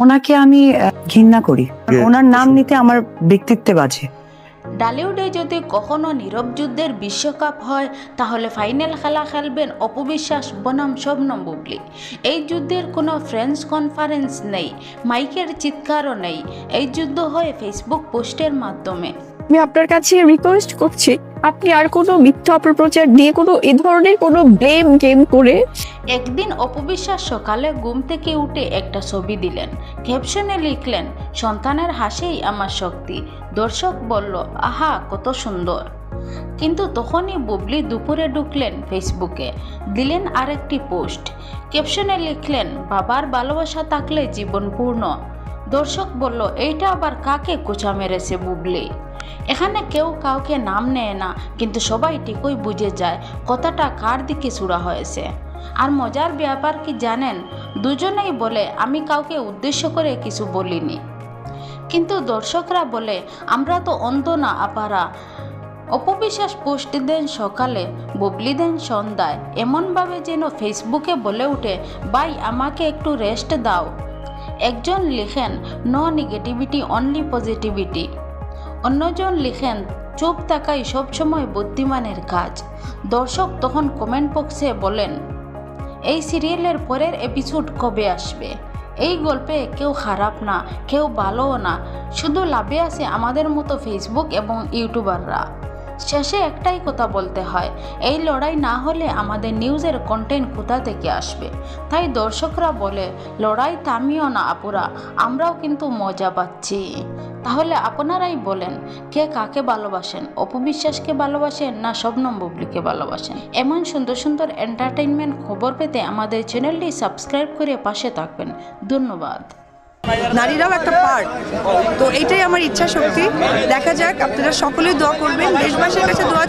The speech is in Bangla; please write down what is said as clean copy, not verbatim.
ওনাকে আমি ঘৃণা করি, ওনার নাম নিতে আমার ব্যক্তিত্বে বাজে। ডালিউডে যদি কখনো নীরব যুদ্ধের বিশ্বকাপ হয় তাহলে ফাইনাল খেলা খেলবেন অপবিশ্বাস বনাম শবনম বুবলি। এই যুদ্ধের কোনো প্রেস কনফারেন্স নেই, মাইকের চিৎকারও নেই, এই যুদ্ধ হয় ফেসবুক পোস্টের মাধ্যমে। আমি আপনার কাছে রিকোয়েস্ট করছি, আপনি আর কোনো মিথ্যা অপপ্রচার দিয়ে কোনো এ ধরনের কোনো ব্লেম গেম করে। একদিন অপবিশ্বাস সকালে ঘুম থেকে উঠে একটা ছবি দিলেন, ক্যাপশনে লিখলেন, সন্তানের হাসিই আমার শক্তি। দর্শক বলল, আহা কত সুন্দর। কিন্তু তখনই বুবলি দুপুরে ঢুকলেন ফেসবুকে, দিলেন আরেকটি পোস্ট, ক্যাপশনে লিখলেন, বাবার ভালোবাসা থাকলে জীবন পূর্ণ। দর্শক বলল, এইটা আবার কাকে কোচা মেরেছে বুবলি। এখানে কেউ কাউকে নাম নেয় না, কিন্তু সবাই ঠিকই বুঝে যায় কথাটা কার দিকে ছুড়া হয়েছে। আর মজার ব্যাপার কি জানেন, দুজনেই বলে আমি কাউকে উদ্দেশ্য করে কিছু বলিনি। কিন্তু দর্শকরা বলে, আমরা তো অন্ধ না আপারা। অপবিশ্বাস পোস্ট দেন সকালে, বুবলি দেন সন্ধ্যায়, এমনভাবে যেন ফেসবুকে বলে উঠে, ভাই আমাকে একটু রেস্ট দাও। একজন লিখেন, নো নেগেটিভিটি অনলি পজিটিভিটি। অন্যজন লিখেন, চুপ থাকাই সবসময় বুদ্ধিমানের কাজ। দর্শক তখন কমেন্ট বক্সে বলেন, এই সিরিয়ালের পরের এপিসোড কবে আসবে? এই গল্পে কেউ খারাপ না, কেউ ভালোও না, শুধু লাভে আছে আমাদের মতো ফেসবুক এবং ইউটিউবাররা। শেষে একটাই কথা বলতে হয়, এই লড়াই না হলে আমাদের নিউজের কন্টেন্ট কোথা থেকে আসবে? তাই দর্শকরা বলে, লড়াই থামিও না আপুরা, আমরাও কিন্তু মজা পাচ্ছি। তাহলে আপনারাই বলেন, কে কাকে ভালোবাসেন? অপবিশ্বাসকে ভালোবাসেন না শবনম বুবলিকে ভালোবাসেন? এমন সুন্দর সুন্দর এন্টারটেইনমেন্ট খবর পেতে আমাদের চ্যানেলটি সাবস্ক্রাইব করে পাশে থাকবেন। ধন্যবাদ। নারীরাও একটা পার্ট, তো এইটাই আমার ইচ্ছা শক্তি। দেখা যাক, আপনারা সকলেই দোয়া করবেন, দেশবাসীর কাছে দোয়া চাই।